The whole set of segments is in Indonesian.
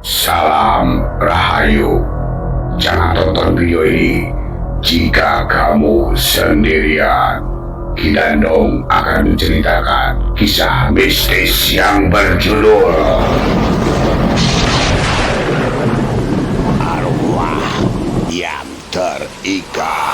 Salam Rahayu. Jangan tonton video ini jika kamu sendirian. Kinandong akan menceritakan kisah mistis yang berjudul Arwah yang Terikat.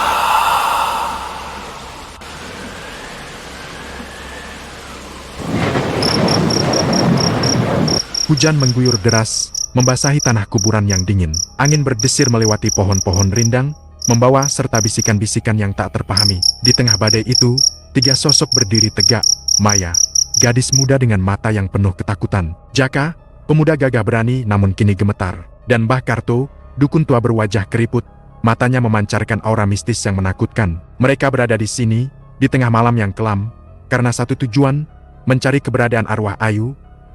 Hujan mengguyur deras, membasahi tanah kuburan yang dingin. Angin berdesir melewati pohon-pohon rindang, membawa serta bisikan-bisikan yang tak terpahami. Di tengah badai itu, tiga sosok berdiri tegak. Maya, gadis muda dengan mata yang penuh ketakutan. Jaka, pemuda gagah berani namun kini gemetar. Dan Mbah Karto, dukun tua berwajah keriput, matanya memancarkan aura mistis yang menakutkan. Mereka berada di sini, di tengah malam yang kelam, karena satu tujuan, mencari keberadaan arwah Ayu,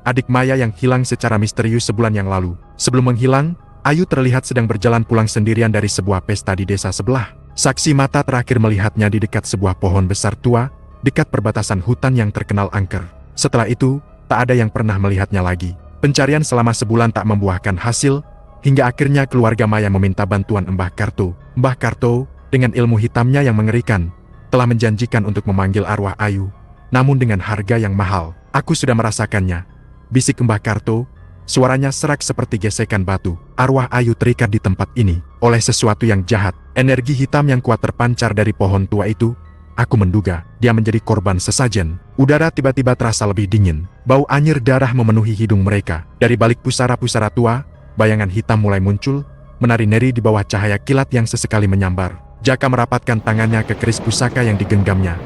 adik Maya yang hilang secara misterius sebulan yang lalu. Sebelum menghilang, Ayu terlihat sedang berjalan pulang sendirian dari sebuah pesta di desa sebelah. Saksi mata terakhir melihatnya di dekat sebuah pohon besar tua, dekat perbatasan hutan yang terkenal angker. Setelah itu, tak ada yang pernah melihatnya lagi. Pencarian selama sebulan tak membuahkan hasil, hingga akhirnya keluarga Maya meminta bantuan Mbah Karto. Mbah Karto, dengan ilmu hitamnya yang mengerikan, telah menjanjikan untuk memanggil arwah Ayu, namun dengan harga yang mahal. Aku sudah merasakannya, bisik Mbah Karto, suaranya serak seperti gesekan batu. Arwah Ayu terikat di tempat ini, oleh sesuatu yang jahat. Energi hitam yang kuat terpancar dari pohon tua itu. Aku menduga, dia menjadi korban sesajen. Udara tiba-tiba terasa lebih dingin. Bau anyir darah memenuhi hidung mereka. Dari balik pusara-pusara tua, bayangan hitam mulai muncul, menari-nari di bawah cahaya kilat yang sesekali menyambar. Jaka merapatkan tangannya ke keris pusaka yang digenggamnya.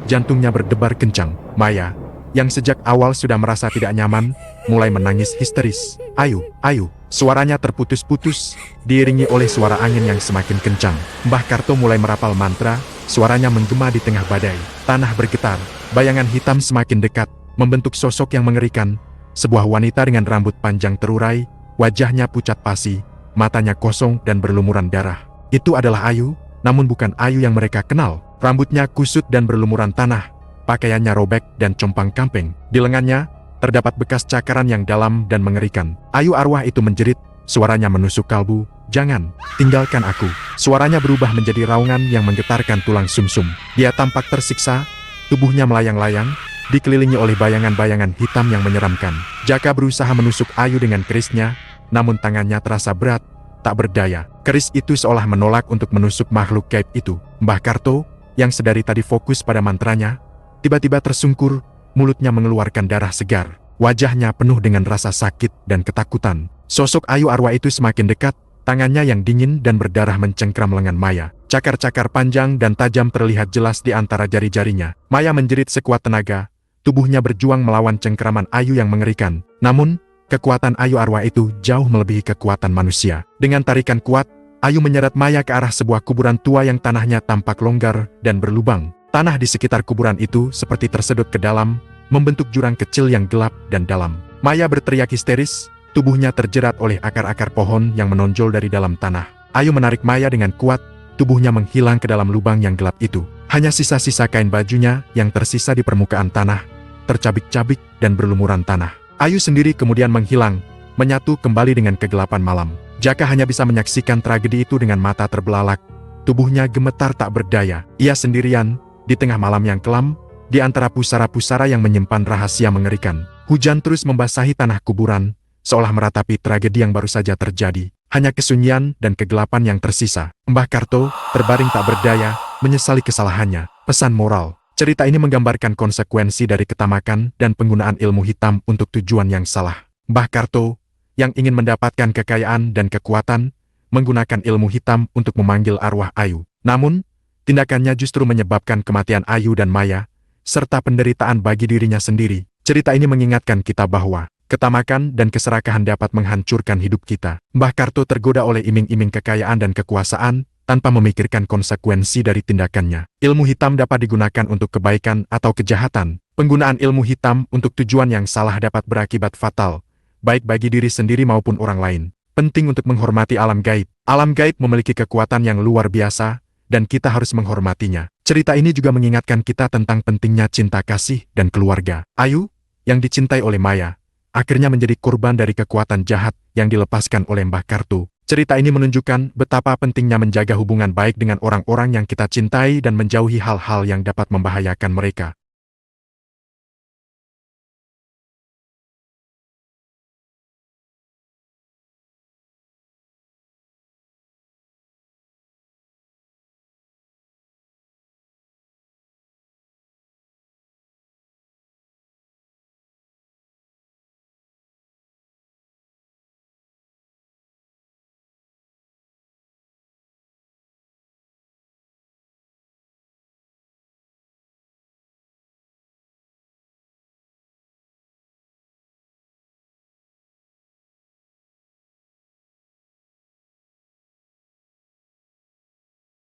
Jantungnya berdebar kencang. Maya, yang sejak awal sudah merasa tidak nyaman, mulai menangis histeris. Ayu, Ayu. Suaranya terputus-putus, diiringi oleh suara angin yang semakin kencang. Mbah Karto mulai merapal mantra, suaranya menggema di tengah badai. Tanah bergetar, bayangan hitam semakin dekat, membentuk sosok yang mengerikan. Sebuah wanita dengan rambut panjang terurai, wajahnya pucat pasi, matanya kosong dan berlumuran darah. Itu adalah Ayu, namun bukan Ayu yang mereka kenal. Rambutnya kusut dan berlumuran tanah. Pakaiannya robek dan compang-camping. Di lengannya, terdapat bekas cakaran yang dalam dan mengerikan. Ayu arwah itu menjerit, suaranya menusuk kalbu. Jangan, tinggalkan aku. Suaranya berubah menjadi raungan yang menggetarkan tulang sumsum. Dia tampak tersiksa, tubuhnya melayang-layang, dikelilingi oleh bayangan-bayangan hitam yang menyeramkan. Jaka berusaha menusuk Ayu dengan kerisnya, namun tangannya terasa berat, tak berdaya. Keris itu seolah menolak untuk menusuk makhluk gaib itu. Mbah Karto, yang sedari tadi fokus pada mantranya, tiba-tiba tersungkur, mulutnya mengeluarkan darah segar. Wajahnya penuh dengan rasa sakit dan ketakutan. Sosok Ayu arwah itu semakin dekat, tangannya yang dingin dan berdarah mencengkram lengan Maya. Cakar-cakar panjang dan tajam terlihat jelas di antara jari-jarinya. Maya menjerit sekuat tenaga, tubuhnya berjuang melawan cengkraman Ayu yang mengerikan. Namun, kekuatan Ayu arwah itu jauh melebihi kekuatan manusia. Dengan tarikan kuat, Ayu menyeret Maya ke arah sebuah kuburan tua yang tanahnya tampak longgar dan berlubang. Tanah di sekitar kuburan itu seperti tersedot ke dalam, membentuk jurang kecil yang gelap dan dalam. Maya berteriak histeris, tubuhnya terjerat oleh akar-akar pohon yang menonjol dari dalam tanah. Ayu menarik Maya dengan kuat, tubuhnya menghilang ke dalam lubang yang gelap itu. Hanya sisa-sisa kain bajunya yang tersisa di permukaan tanah, tercabik-cabik dan berlumuran tanah. Ayu sendiri kemudian menghilang, menyatu kembali dengan kegelapan malam. Jaka hanya bisa menyaksikan tragedi itu dengan mata terbelalak. Tubuhnya gemetar tak berdaya. Ia sendirian, di tengah malam yang kelam, di antara pusara-pusara yang menyimpan rahasia mengerikan. Hujan terus membasahi tanah kuburan, seolah meratapi tragedi yang baru saja terjadi. Hanya kesunyian dan kegelapan yang tersisa. Mbah Karto, terbaring tak berdaya, menyesali kesalahannya. Pesan moral. Cerita ini menggambarkan konsekuensi dari ketamakan dan penggunaan ilmu hitam untuk tujuan yang salah. Mbah Karto, yang ingin mendapatkan kekayaan dan kekuatan, menggunakan ilmu hitam untuk memanggil arwah Ayu. Namun, tindakannya justru menyebabkan kematian Ayu dan Maya, serta penderitaan bagi dirinya sendiri. Cerita ini mengingatkan kita bahwa ketamakan dan keserakahan dapat menghancurkan hidup kita. Mbah Karto tergoda oleh iming-iming kekayaan dan kekuasaan, tanpa memikirkan konsekuensi dari tindakannya. Ilmu hitam dapat digunakan untuk kebaikan atau kejahatan. Penggunaan ilmu hitam untuk tujuan yang salah dapat berakibat fatal, baik bagi diri sendiri maupun orang lain. Penting untuk menghormati alam gaib. Alam gaib memiliki kekuatan yang luar biasa, dan kita harus menghormatinya. Cerita ini juga mengingatkan kita tentang pentingnya cinta kasih dan keluarga. Ayu, yang dicintai oleh Maya, akhirnya menjadi korban dari kekuatan jahat yang dilepaskan oleh Mbah Kartu. Cerita ini menunjukkan betapa pentingnya menjaga hubungan baik dengan orang-orang yang kita cintai dan menjauhi hal-hal yang dapat membahayakan mereka.